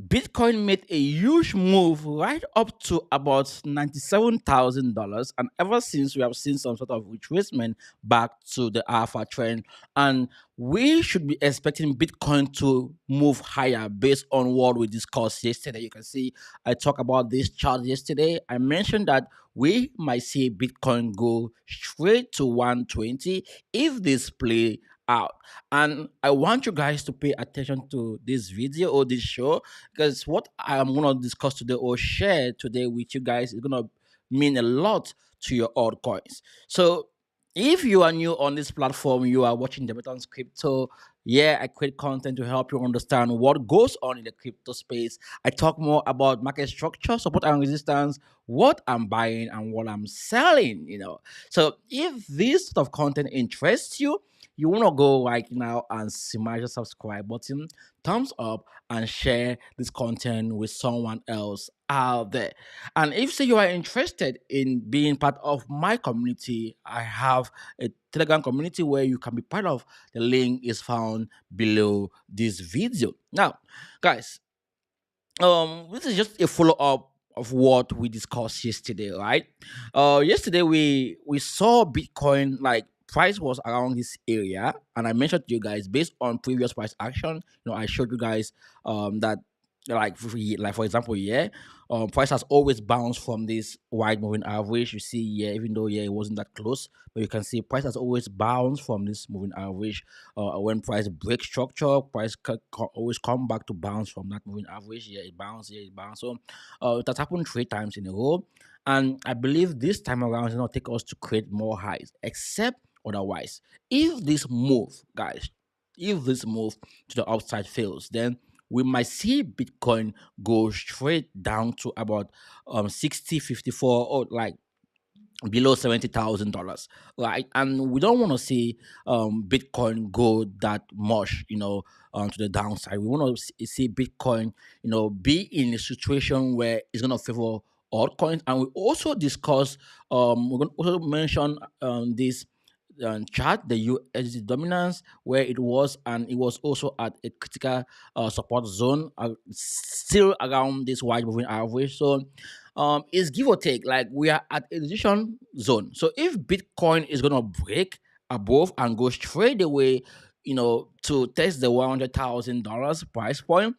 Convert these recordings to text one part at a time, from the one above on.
Bitcoin made a huge move right up to about $97,000. And ever since, we have seen some sort of retracement back to the alpha trend. And we should be expecting Bitcoin to move higher based on what we discussed yesterday. You can see I talked about this chart yesterday. I mentioned that we might see Bitcoin go straight to 120 if this play out. And I want you guys to pay attention to this video or this show, because what I'm going to discuss today or share today with you guys is going to mean a lot to your altcoins. So if you are new on this platform, you are watching the BETONG Crypto. Yeah, I create content to help you understand what goes on in the crypto space. I talk more about market structure, support and resistance, what I'm buying and what I'm selling. So if this sort of content interests you, you want to go right now and smash the subscribe button, thumbs up, and share this content with someone else out there. And if say you are interested in being part of my community, I have a Telegram community where you can be part of. The link is found below this video. Now, guys, this is just a follow-up of what we discussed yesterday, right? Yesterday we saw Bitcoin, like, price was around this area, and I mentioned to you guys based on previous price action. I showed you guys that, like for example, yeah, price has always bounced from this wide moving average. You see, yeah, even though, yeah, it wasn't that close, but you can see price has always bounced from this moving average. When price breaks structure, price always come back to bounce from that moving average. Yeah, it bounced. Yeah, it bounced. So it has happened 3 times in a row, and I believe this time around it's going to take us to create more highs, except otherwise. If this move, guys, if this move to the upside fails, then we might see Bitcoin go straight down to about 60.54, or like below $70,000, right? And we don't want to see Bitcoin go that much, to the downside. We want to see Bitcoin, be in a situation where it's going to favor altcoins. And we also discuss, we're going to also mention this chart, the USD dominance, where it was, and it was also at a critical support zone, still around this wide moving average. So it's give or take, like we are at a decision zone. So if Bitcoin is gonna break above and go straight away, to test the $100,000 price point,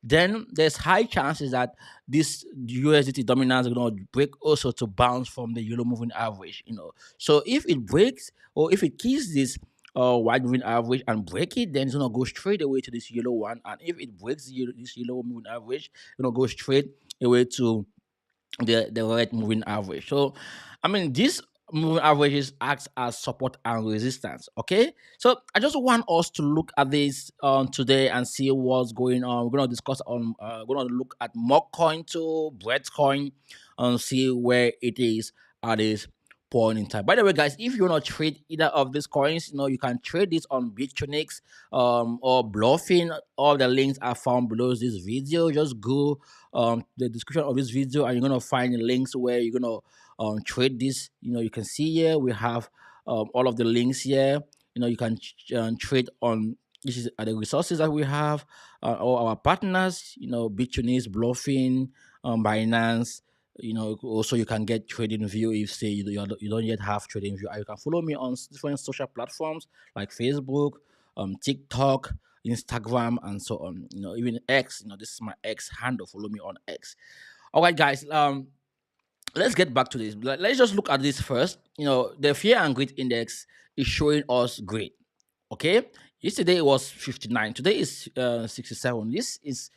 then there's high chances that this USDT dominance is going to break also to bounce from the yellow moving average. So if it breaks, or if it keeps this wide moving average and break it, then it's going to go straight away to this yellow one. And if it breaks this yellow moving average, it's going to go straight away to the red moving average. So, I mean, these moving averages acts as support and resistance. Okay, so I just want us to look at this today and see what's going on. We're gonna discuss on. We're gonna look at Mog Coin to Bread Coin and see where it is at this point in time. By the way, guys, if you wanna trade either of these coins, you can trade this on BitConnect or Bluffing. All the links are found below this video. Just go the description of this video, and you're gonna find links where you're gonna trade this. You can see here we have all of the links here. You can trade on. This is the resources that we have, all our partners. BitConnect, Bluffing, Binance. Also you can get trading view if say you don't yet have trading view. And you can follow me on different social platforms like Facebook, TikTok, Instagram, and so on. Even X. This is my X handle. Follow me on X. All right, guys. Let's get back to this. Let's just look at this first. The fear and greed index is showing us great. Okay, yesterday it was 59. Today is 67. This is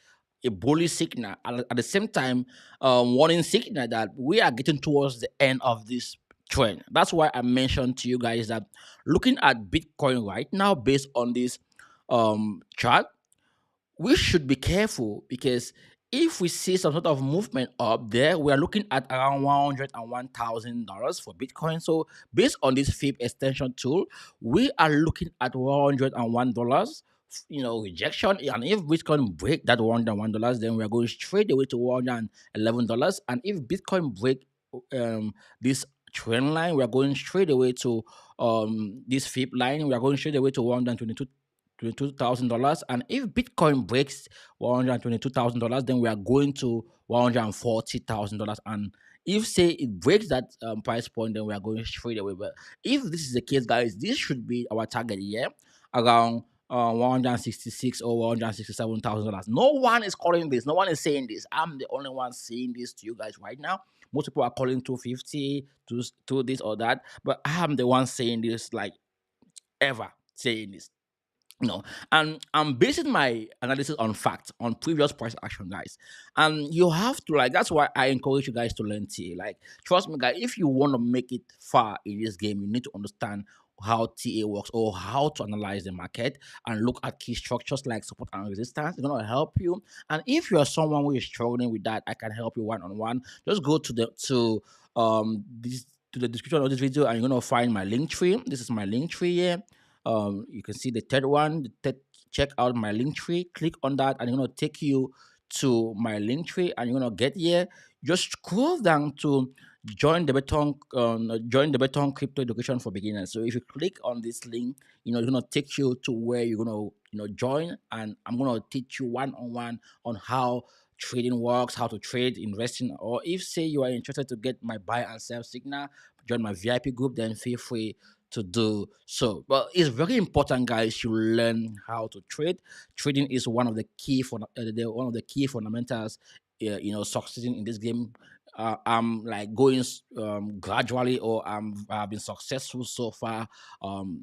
a bullish signal, and at the same time, warning signal that we are getting towards the end of this trend. That's why I mentioned to you guys that looking at Bitcoin right now, based on this chart, we should be careful, because if we see some sort of movement up there, we are looking at around $101,000 for Bitcoin. So based on this FIB extension tool, we are looking at $101, rejection. And if Bitcoin break that $101, then we are going straight away to $111. And if Bitcoin break this trend line, we are going straight away to this FIB line. We are going straight away to 122 $122,000. And if Bitcoin breaks $122,000, then we are going to $140,000. And if say it breaks that price point, then we are going straight away. But if this is the case, guys, this should be our target here, around 166 or $167,000. No one is calling this. No one is saying this. I'm the only one saying this to you guys right now. Most people are calling 250 to this or that, but I am the one saying this, like, ever saying this. No, and I'm basing my analysis on facts, on previous price action, guys. And you have to, like, that's why I encourage you guys to learn TA. Like, trust me, guys, if you want to make it far in this game, you need to understand how TA works, or how to analyze the market and look at key structures like support and resistance. It's gonna help you. And if you are someone who is struggling with that, I can help you one on one. Just go to this to the description of this video, and you're gonna find my link tree. This is my link tree here. You can see the third one. Check out my link tree. Click on that, and it's gonna take you to my link tree, and you're gonna get here. Just scroll down to join the BETONG crypto education for beginners. So if you click on this link, it's gonna take you to where you're gonna join, and I'm gonna teach you one on one on how trading works, how to trade, investing. Or if say you are interested to get my buy and sell signal, join my VIP group, then feel free to do so. But it's very important, guys, you learn how to trade. Trading is one of the one of the key fundamentals, succeeding in this game. I'm like going gradually, or I've been successful so far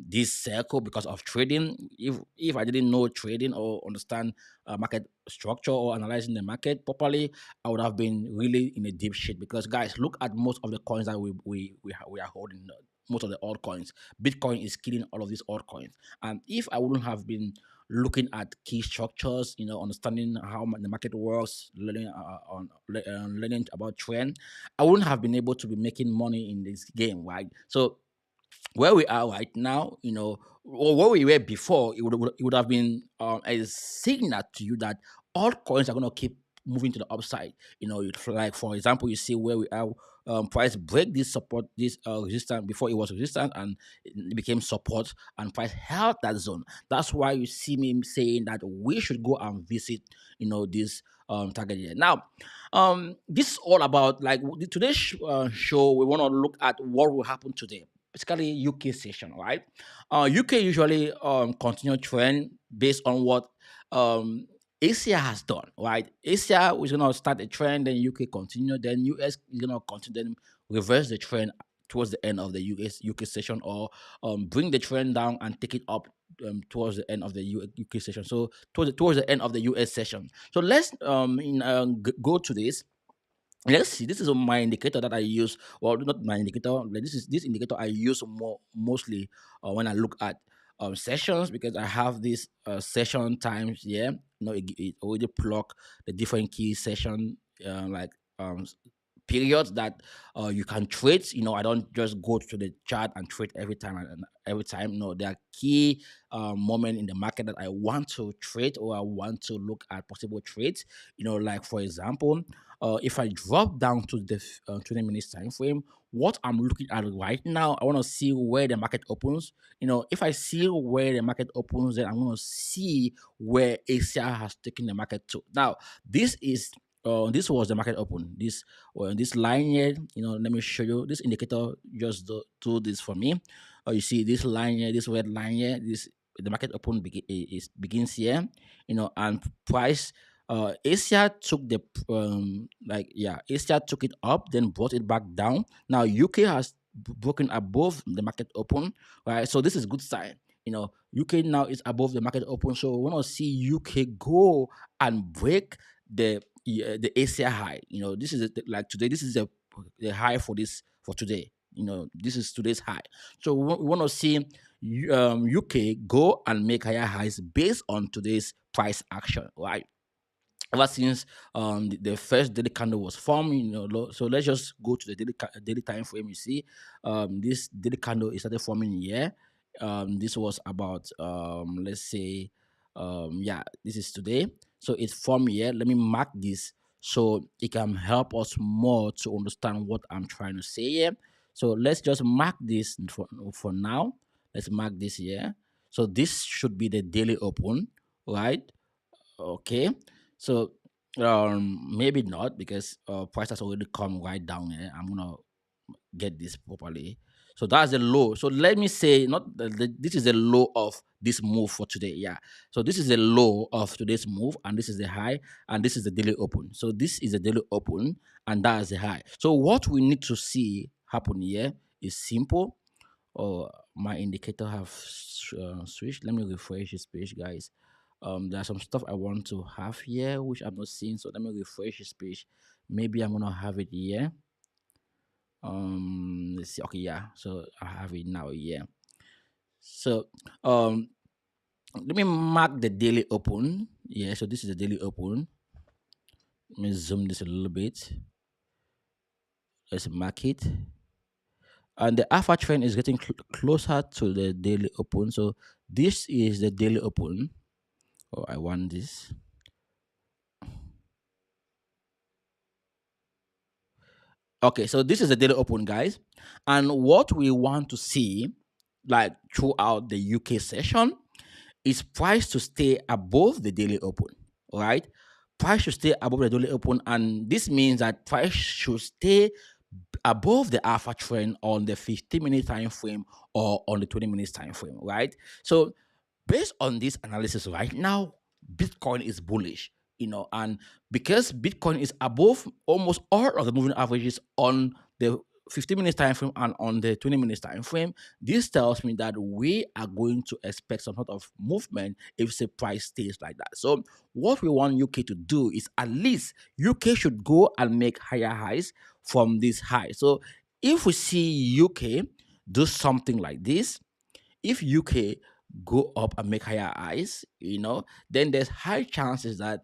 this circle because of trading. If I didn't know trading or understand market structure or analyzing the market properly, I would have been really in a deep shit. Because, guys, look at most of the coins that we are holding. Most of the altcoins, Bitcoin is killing all of these altcoins. And if I wouldn't have been looking at key structures, understanding how the market works, learning about trend, I wouldn't have been able to be making money in this game, right? So where we are right now, or where we were before, it would have been a signal to you that all coins are going to keep moving to the upside. Like, for example, you see where we are. Price break this support, this resistance. Before it was resistance, and it became support, and price held that zone. That's why you see me saying that we should go and visit, this target here. Now, this is all about, like, today's show. We want to look at what will happen today, basically UK session, right? UK usually continue trend based on what Asia has done, right? Asia is gonna start a trend, then UK continue, then US is gonna continue, then reverse the trend towards the end of the UK session, or bring the trend down and take it up towards the end of the UK session. So towards the end of the US session. So let's go to this. Let's see. This is my indicator that I use. Well, not my indicator. Like, this indicator I use mostly when I look at sessions, because I have this session times here. It already block the different key session, like periods that you can trade. I don't just go to the chart and trade every time and every time. No, there are key moment in the market that I want to trade, or I want to look at possible trades. Like, for example, if I drop down to the 20 minutes time frame, what I'm looking at right now, I want to see where the market opens. If I see where the market opens, then I'm going to see where Asia has taken the market to. Now, this was the market open. This line here, let me show you. This indicator just do this for me. You see this line here, this red line here. The market open begins here, and price. Asia took Asia took it up, then brought it back down. Now UK has broken above the market open, right? So this is good sign. UK now is above the market open, so we want to see UK go and break the Asia high. This is like today. This is the high for today. This is today's high. So we want to see UK go and make higher highs based on today's price action, right? Ever since the first daily candle was formed, so let's just go to the daily time frame. You see, this daily candle is started forming here. This was about let's say, this is today. So it's formed here. Let me mark this so it can help us more to understand what I'm trying to say here. So let's just mark this for now. Let's mark this here. So this should be the daily open, right? Okay. So maybe not, because price has already come right down here. I'm gonna get this properly. So that's the low. So let me say, not this is the low of this move for today. Yeah. So this is the low of today's move, and this is the high, and this is the daily open. So this is the daily open, and that is the high. So what we need to see happen here is simple. Oh, my indicator have switched. Let me refresh this page, guys. There's some stuff I want to have here which I'm not seeing. So let me refresh this page. Maybe I'm gonna have it here. Let's see. Okay, yeah. So I have it now. Yeah. So let me mark the daily open. Yeah. So this is the daily open. Let me zoom this a little bit. Let's mark it. And the alpha trend is getting closer to the daily open. So this is the daily open. Oh, I want this. Okay, so this is the daily open, guys. And what we want to see, like throughout the UK session, is price to stay above the daily open, right? Price should stay above the daily open, and this means that price should stay above the alpha trend on the 15-minute time frame or on the 20 minutes time frame, right? So based on this analysis right now, Bitcoin is bullish, and because Bitcoin is above almost all of the moving averages on the 15 minutes time frame and on the 20 minutes time frame, this tells me that we are going to expect some sort of movement if the price stays like that. So what we want UK to do is, at least UK should go and make higher highs from this high. So if we see UK do something like this, if UK go up and make higher highs, then there's high chances that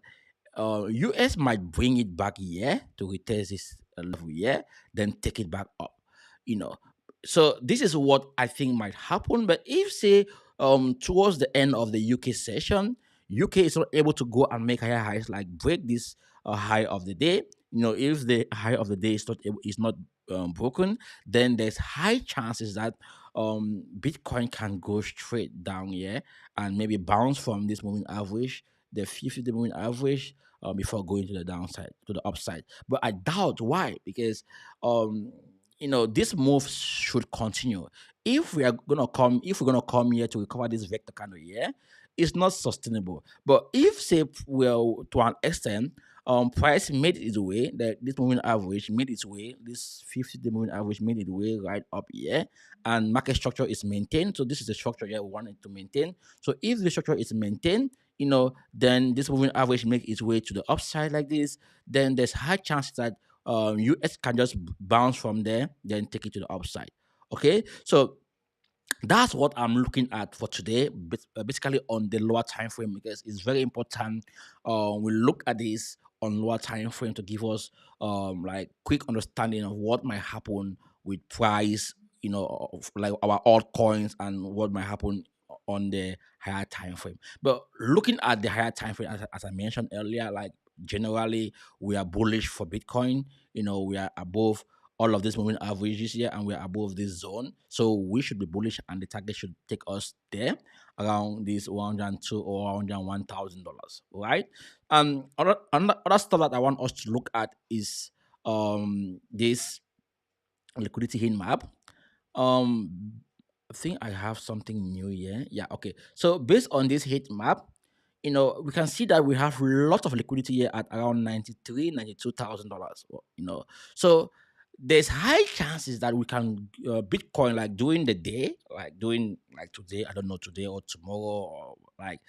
US might bring it back here to retest this level here, then take it back up, you know. So this is what I think might happen. But if, say, towards the end of the UK session, UK is not able to go and make higher highs, like break this high of the day, if the high of the day is not broken, then there's high chances that Bitcoin can go straight down here and maybe bounce from this moving average, the 50-day moving average, before going to the downside, to the upside. But I doubt. Why? Because this move should continue. If we're gonna come here to recover this vector candle here, it's not sustainable. But if, say, well, to an extent, price made its way, that this moving average made its way, this 50-day moving average made its way right up here, and market structure is maintained. So this is the structure here we wanted to maintain. So if the structure is maintained, then this moving average make its way to the upside like this, then there's high chance that US can just bounce from there, then take it to the upside. Okay, so that's what I'm looking at for today, basically on the lower time frame, because it's very important. We look at this on lower time frame to give us like quick understanding of what might happen with price, of like our altcoins, and what might happen on the higher time frame. But looking at the higher time frame, as I mentioned earlier, like generally we are bullish for Bitcoin. We are above all of these moving averages here, and we're above this zone. So we should be bullish, and the target should take us there around this 102 or around $1,000, right? Other stuff that I want us to look at is this liquidity heat map. Um, I think I have something new here. Yeah, okay. So based on this heat map, we can see that we have a lot of liquidity here at around $92,000. So there's high chances that we can Bitcoin, like during the day, like doing like today, I don't know, today or tomorrow, or like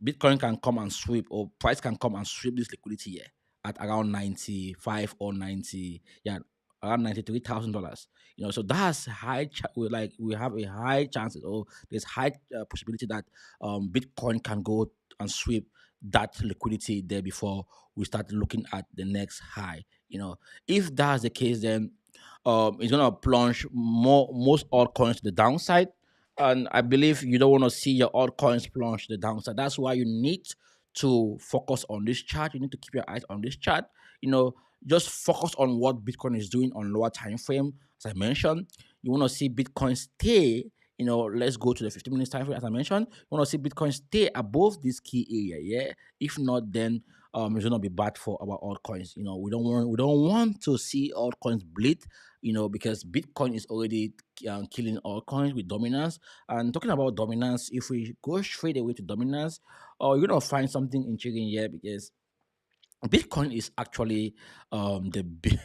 Bitcoin can come and sweep, or price can come and sweep this liquidity here at around 95 or 90, yeah, around $93,000. So that's high. We have a high chances, or there's high possibility that Bitcoin can go and sweep that liquidity there before we start looking at the next high. If that's the case, then it's gonna plunge most altcoins to the downside, and I believe you don't want to see your altcoins plunge to the downside. That's why you need to focus on this chart. You need to keep your eyes on this chart. Just focus on what Bitcoin is doing on lower time frame. As I mentioned, you want to see Bitcoin stay let's go to the 15 minutes time frame. As I mentioned, you want to see Bitcoin stay above this key area. Yeah. If not, then it's gonna be bad for our altcoins. We don't want to see altcoins bleed. Because Bitcoin is already killing altcoins with dominance. And talking about dominance, if we go straight away to dominance, you're gonna find something intriguing here, because Bitcoin is actually Bitcoin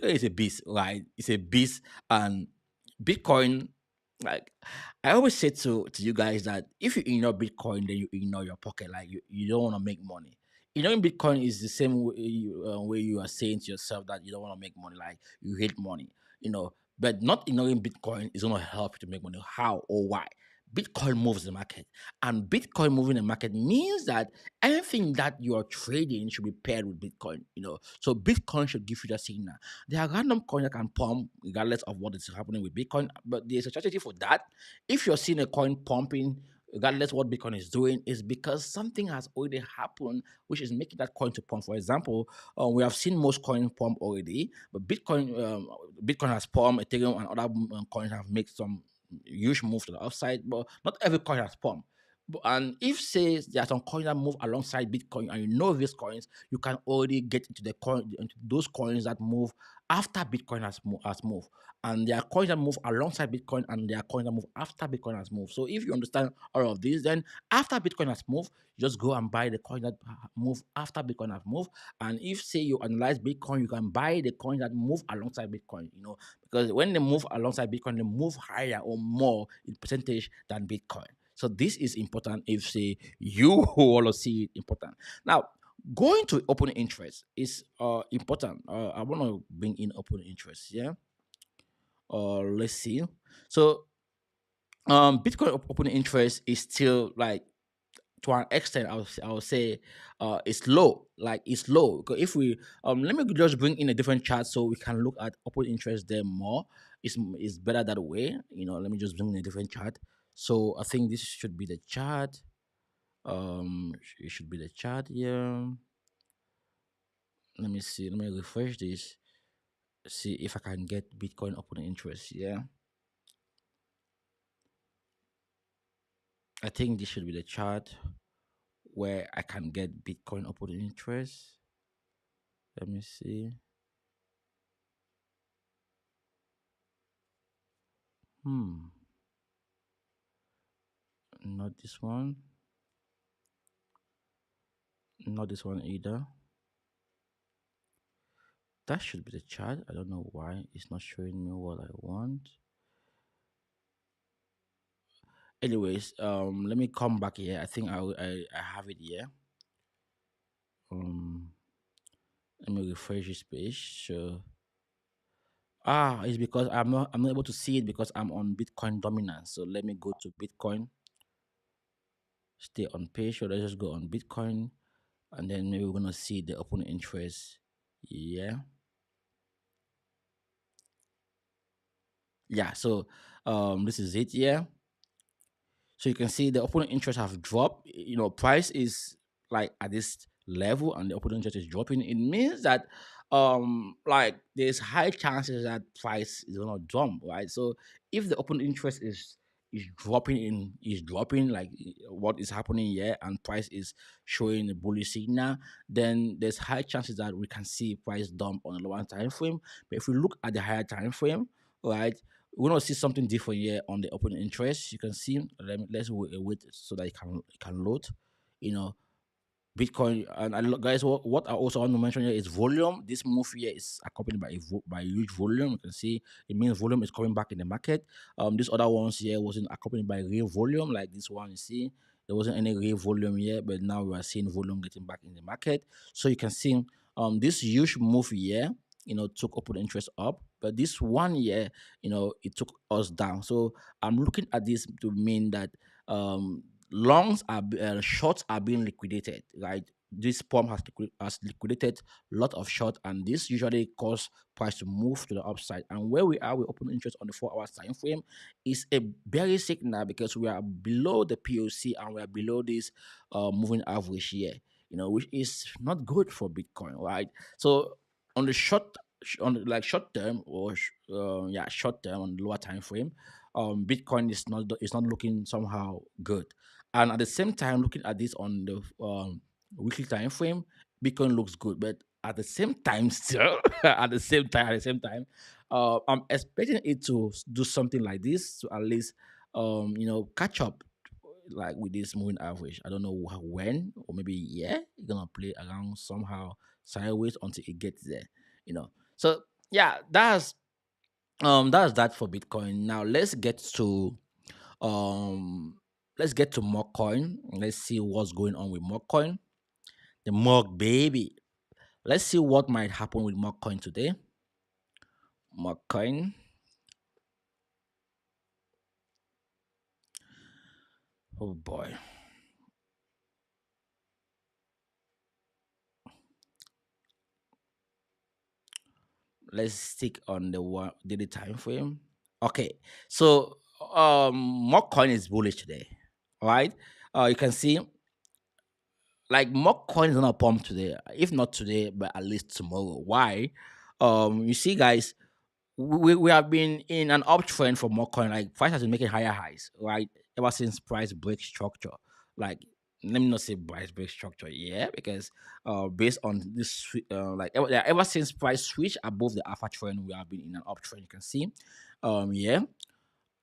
is a beast, right? It's a beast, and Bitcoin, like, I always say to you guys that if you ignore Bitcoin, then you ignore your pocket. Like, you don't want to make money. Ignoring Bitcoin is the same way you are saying to yourself that you don't want to make money, like you hate money. But not ignoring Bitcoin is going to help you to make money. How or why? Bitcoin moves the market, and Bitcoin moving the market means that anything that you are trading should be paired with Bitcoin. So Bitcoin should give you that signal. There are random coins that can pump regardless of what is happening with Bitcoin, but there's a strategy for that. If you're seeing a coin pumping, regardless what Bitcoin is doing, is because something has already happened, which is making that coin to pump. For example, we have seen most coins pump already, but Bitcoin has pumped, Ethereum and other coins have made some huge move to the upside, but not every coin has pumped. And if say there are some coins that move alongside Bitcoin, and you know these coins, you can already get into those coins that move after Bitcoin has moved. And there are coins that move alongside Bitcoin, and there are coins that move after Bitcoin has moved. So if you understand all of this, then after Bitcoin has moved, you just go and buy the coin that move after Bitcoin has moved. And if say you analyze Bitcoin, you can buy the coins that move alongside Bitcoin. Because when they move alongside Bitcoin, they move higher or more in percentage than Bitcoin. So this is important if say you want to see it important. Now, going to open interest is important. I want to bring in open interest. Yeah. Let's see. So Bitcoin open interest is still, like, to an extent, I would say it's low. Like, it's low. Because if we let me just bring in a different chart so we can look at open interest there more. It's better that way. Let me just bring in a different chart. So I think this should be the chart. It should be the chart here. Let me see. Let me refresh this. See if I can get Bitcoin open interest. Yeah. I think this should be the chart where I can get Bitcoin open interest. Let me see. Hmm. Not this one. Not this one either. That should be the chart. I don't know why it's not showing me what I want. Anyways, let me come back here. I think I have it here. Um, let me refresh this page. So it's because I'm not able to see it because I'm on Bitcoin dominance. So let me go to Bitcoin. Stay on page. So let's just go on Bitcoin, and then maybe we're gonna see the open interest. Yeah. Yeah. So this is it. Yeah. So you can see the open interest have dropped. Price is like at this level, and the open interest is dropping. It means that like there's high chances that price is gonna jump, right? So if the open interest is dropping like what is happening here, and price is showing a bullish signal, then there's high chances that we can see price dump on a lower time frame. But if we look at the higher time frame, right, we're gonna see something different here on the open interest. You can see. Let's wait so that it can load. You know, Bitcoin, and guys, what I also want to mention here is volume. This move here is accompanied by by huge volume. You can see it means volume is coming back in the market. These other ones here wasn't accompanied by real volume like this one. You see, there wasn't any real volume here, but now we are seeing volume getting back in the market. So you can see this huge move here, took open interest up, but this one year, it took us down. So I'm looking at this to mean that shorts are being liquidated, right? This pump has liquidated a lot of short, and this usually cause price to move to the upside. And where we are with open interest on the 4 hours time frame is a very signal, because we are below the POC and we are below this moving average here, which is not good for Bitcoin, right? So on the short term, or short term on the lower time frame, Bitcoin is not looking somehow good. And at the same time, looking at this on the weekly time frame, Bitcoin looks good. But at the same time, still at the same time, I'm expecting it to do something like this to at least catch up like with this moving average. I don't know when, or maybe yeah, it's gonna play around somehow sideways until it gets there. So yeah, that's that for Bitcoin. Now um let's get to Mog Coin. Let's see what's going on with Mog Coin. The Mog baby. Let's see what might happen with Mog Coin today. Mog Coin. Oh boy. Let's stick on the one daily time frame. Okay. So Mog Coin is bullish today. All right. You can see like more coins gonna pump today, if not today, but at least tomorrow. Why? You see, guys, we have been in an uptrend for more coin. Like price has been making higher highs, right? Ever since price break structure. Like let me not say price break structure, yeah, because based on this ever since price switch above the alpha trend, we have been in an uptrend. You can see, yeah,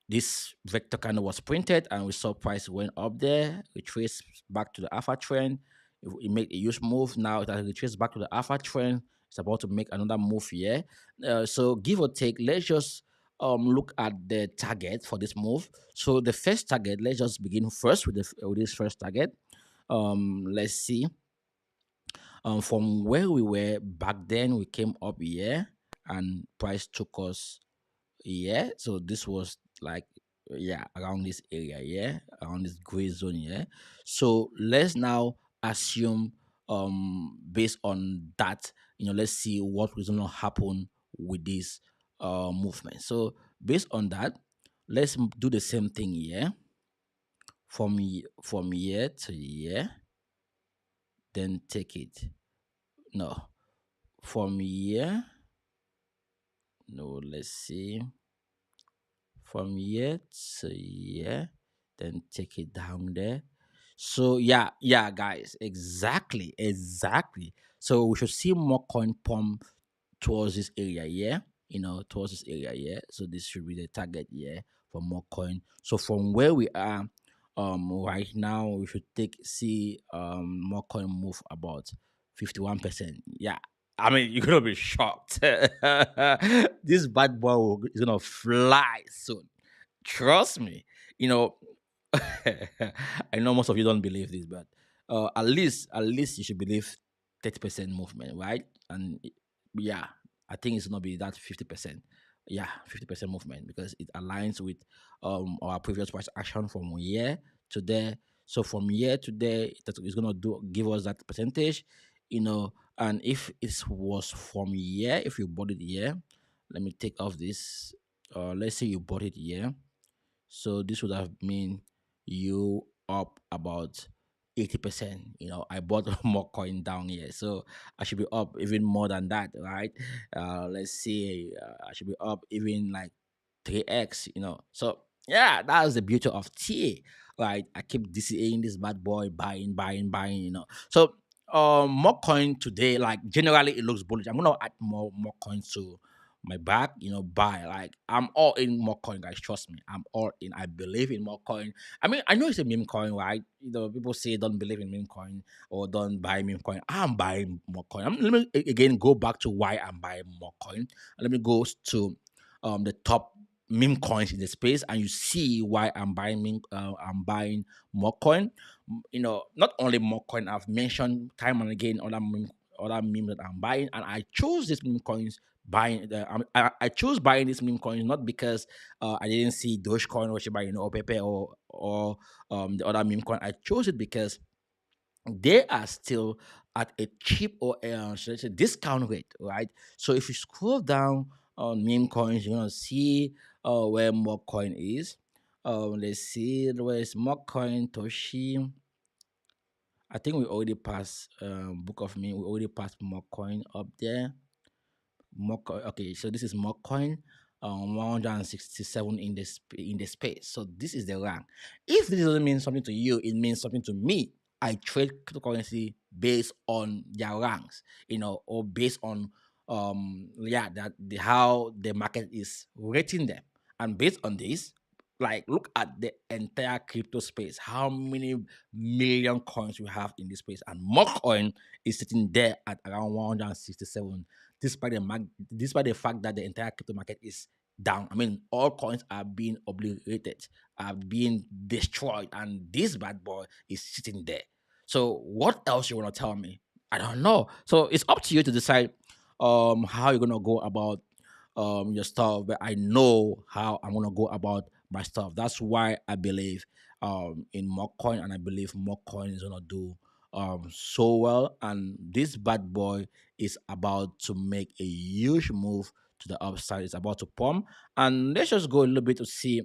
this vector kind of was printed and we saw price went up there, retraced back to the alpha trend. It made a huge move. Now it has retraced back to the alpha trend. It's about to make another move here. So give or take, let's just look at the target for this move. So the first target, let's just begin first with with this first target. Let's see. From where we were back then, we came up here and price took us, yeah, so this was like, yeah, around this area, yeah, around this gray zone, yeah. So let's now assume, based on that, let's see what is going to happen with this movement. So based on that, let's do the same thing here, from here to here, then take it, no, from here, no, let's see, from here to here, then take it down there. So yeah, guys, exactly. So we should see more coin pump towards this area, yeah. Towards this area, yeah. So this should be the target, yeah, for more coin. So from where we are, right now, we should see more coin move about 51%. Yeah. I mean, you're gonna be shocked. This bad boy is gonna fly soon. Trust me. You know, I know most of you don't believe this, but at least you should believe 30% movement, right? And yeah, I think it's gonna be that 50%. Yeah, 50% movement because it aligns with our previous price action from here to there. So from here to there, it's gonna give us that percentage, and if it was from here, if you bought it here, let me take off this. Let's say you bought it here, so this would have mean you up about 80%. I bought more coin down here. So I should be up even more than that, right? Let's see, I should be up even like 3x, So yeah, that's the beauty of TA, right? I keep DCAing this bad boy, buying. So more coin today, like generally it looks bullish. I'm gonna add more coins to my back, buy. Like I'm all in more coin, guys. Trust me, I'm all in. I believe in more coin. I mean, I know it's a meme coin, right? People say don't believe in meme coin or don't buy meme coin. I'm buying more coin. Let me again go back to why I'm buying more coin. Let me go to the top meme coins in the space, and you see why I'm buying more coin. Not only more coin, I've mentioned time and again other meme that I'm buying, and I chose these meme coins buying. I chose buying these meme coins not because I didn't see Dogecoin or Shiba Inu or Pepe or the other meme coin. I chose it because they are still at a cheap or should I say discount rate, right? So if you scroll down on meme coins, you're gonna see where more coin is. Let's see where is more coin Toshi. I think we already passed Book of Meme. We already passed more coin up there. More coin. Okay, so this is more coin. 167 in the space. So this is the rank. If this doesn't mean something to you, it means something to me. I trade cryptocurrency based on their ranks, or based on yeah, that how the market is rating them. And based on this, like, look at the entire crypto space, how many million coins we have in this space, and Mog Coin is sitting there at around 167, despite despite the fact that the entire crypto market is down. I mean, all coins are being obliterated, are being destroyed, and this bad boy is sitting there. So what else you want to tell me? I don't know. So it's up to you to decide how you're gonna go about your stuff, but I know how I'm gonna go about my stuff. That's why I believe in Mog Coin, and I believe Mog Coin is gonna do so well. And this bad boy is about to make a huge move to the upside. It's about to pump, and let's just go a little bit to see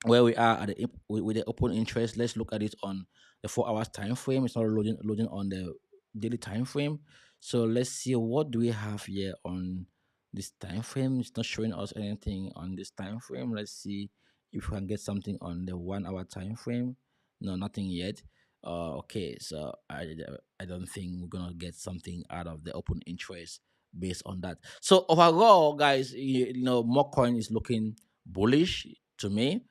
where we are at with the open interest. Let's look at it on the 4 hours time frame. It's not loading on the daily time frame. So let's see, what do we have here on this time frame. It's not showing us anything on this time frame. Let's see if we can get something on the 1 hour time frame. No, nothing yet. Okay, so I don't think we're gonna get something out of the open interest based on that. So overall, guys, more coin is looking bullish to me.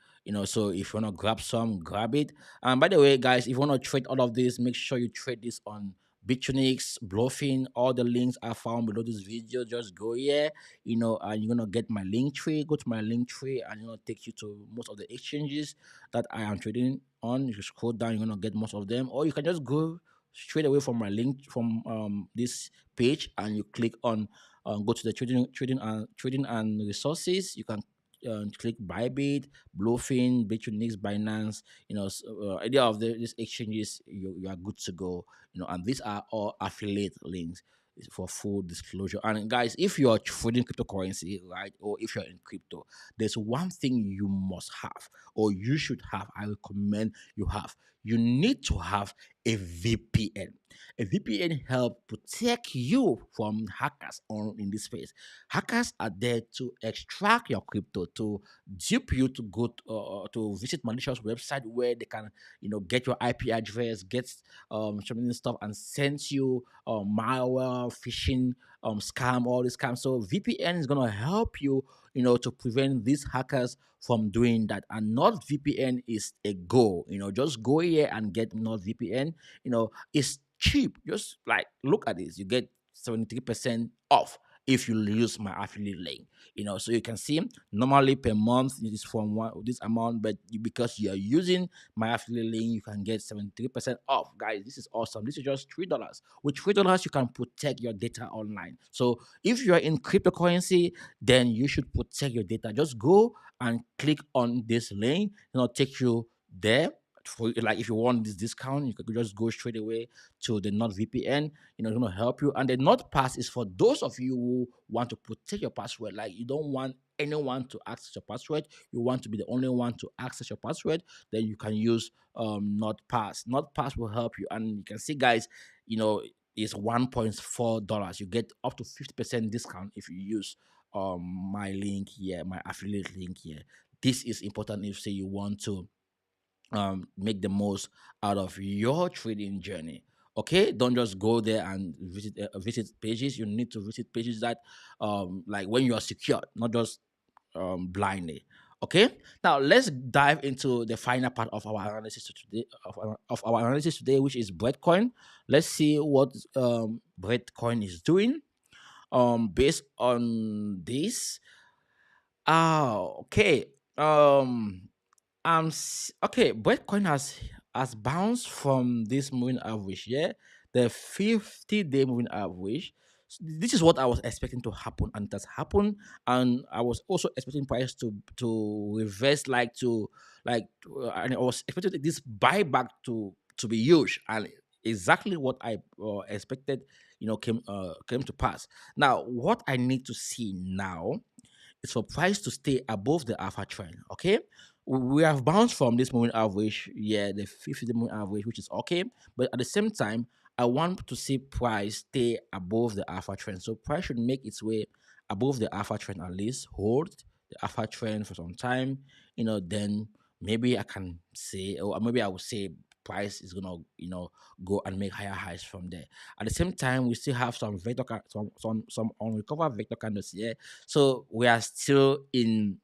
So if you want to grab some, grab it. And by the way, guys, if you want to trade all of this, make sure you trade this on Bitronix, Bluffing. All the links are found below this video. Just go here, and you're gonna get my link tree. Go to my link tree, and take you to most of the exchanges that I am trading on. You scroll down, you're gonna get most of them, or you can just go straight away from my link from this page, and you click on go to the trading and resources. You can click Bybit, Bluefin, Bitronix, Binance. Any of these exchanges, you are good to go. And these are all affiliate links for full disclosure. And guys, if you're trading cryptocurrency, right, or if you're in crypto, there's one thing you must have, or you should have. I recommend you have. You need to have a VPN. A VPN help protect you from hackers on in this space. Hackers are there to extract your crypto, to dupe you to go to visit malicious website where they can, get your IP address, get some stuff, and send you malware, phishing, scam, all this scam. So VPN is gonna help you, to prevent these hackers from doing that. And NordVPN is a go. Just go here and get NordVPN. It's cheap. Just like look at this, you get 73% off if you use my affiliate link. So you can see normally per month it is from this amount, but because you are using my affiliate link, you can get 73% off. Guys, this is awesome. This is just $3. With $3, you can protect your data online. So if you are in cryptocurrency, then you should protect your data. Just go and click on this link, take you there. For like, if you want this discount, you could just go straight away to the NordVPN. It's going to help you. And the NordPass is for those of you who want to protect your password. Like, you don't want anyone to access your password. You want to be the only one to access your password. Then you can use NordPass. NordPass will help you. And you can see, guys, it's $1.4. You get up to 50% discount if you use my link here, my affiliate link here. This is important if, say, you want to make the most out of your trading journey. Okay, don't just go there and visit pages. You need to visit pages that like when you are secure, not just blindly. Okay, now let's dive into the final part of our analysis today, of our analysis today, which is Breadcoin. Let's see what Breadcoin is doing based on this. Okay. Okay, Bitcoin has bounced from this moving average, yeah, the 50-day moving average. This is what I was expecting to happen, and it has happened. And I was also expecting price to reverse, and I was expecting this buyback to be huge, and exactly what I expected, came to pass. Now, what I need to see now is for price to stay above the alpha trend. Okay, we have bounced from this moving average, yeah, the 50 moving average, which is okay. But at the same time, I want to see price stay above the alpha trend. So price should make its way above the alpha trend, at least hold the alpha trend for some time, then maybe I can say, or maybe I would say price is gonna, go and make higher highs from there. At the same time, we still have some some unrecovered vector candles here, so we are still in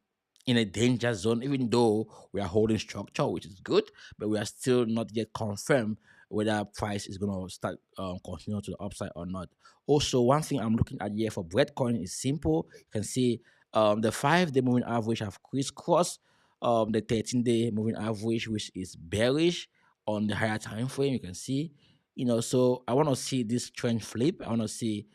a danger zone, even though we are holding structure, which is good, but we are still not yet confirmed whether price is going to start continue to the upside or not. Also, one thing I'm looking at here for Breadcoin is simple. You can see the 5-day moving average have crisscrossed the 13-day moving average, which is bearish on the higher time frame. You can see, so I want to see this trend flip. I want to see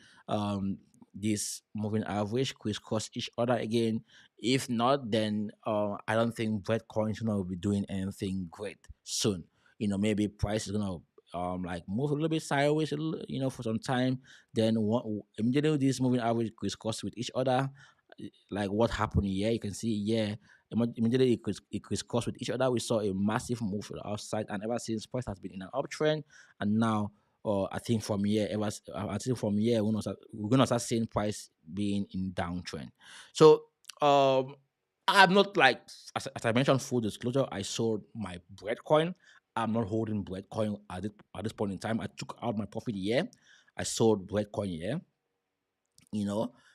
this moving average crisscross each other again. If not, then I don't think Breadcoin is gonna be doing anything great soon. Maybe price is gonna like move a little bit sideways, for some time. Then immediately this moving average crisscross with each other. Like what happened here, you can see, immediately it crisscross with each other. We saw a massive move to the outside, and ever since price has been in an uptrend, and now I think from here, we're gonna start seeing price being in downtrend. So I'm not like, as I mentioned, full disclosure, I sold my Breadcoin. I'm not holding Breadcoin at this point in time. I took out my profit here. I sold Breadcoin here.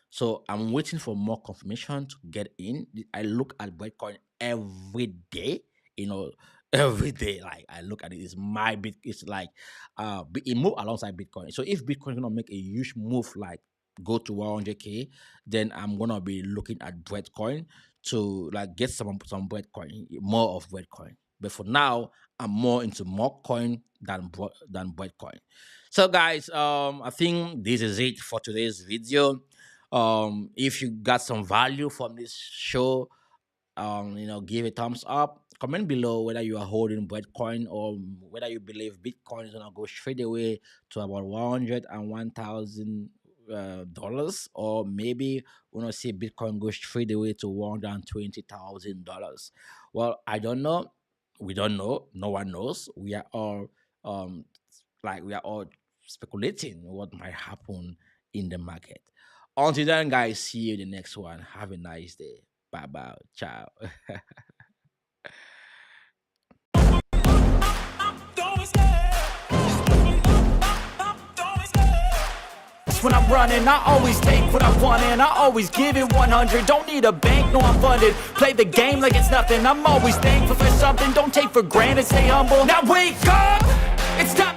So I'm waiting for more confirmation to get in. I look at Breadcoin every day. Every day, like I look at it, it's my bit. It's like it move alongside Bitcoin. So if Bitcoin is gonna make a huge move, like go to 100K, then I'm gonna be looking at Breadcoin to like get some Breadcoin, more of Breadcoin. But for now, I'm more into Mog Coin than Breadcoin. So guys, I think this is it for today's video. If you got some value from this show, give a thumbs up. Comment below whether you are holding Breadcoin or whether you believe Bitcoin is gonna go straight away to about $101,000, or maybe we're gonna see Bitcoin go straight away to $120,000. Well, I don't know. We don't know. No one knows. We are all speculating what might happen in the market. Until then, guys, see you in the next one. Have a nice day. Bye bye. Ciao. When I'm running, I always take what I want and I always give it 100. Don't need a bank, no I'm funded. Play the game like it's nothing. I'm always thankful for something. Don't take for granted, stay humble. Now wake up, it's time.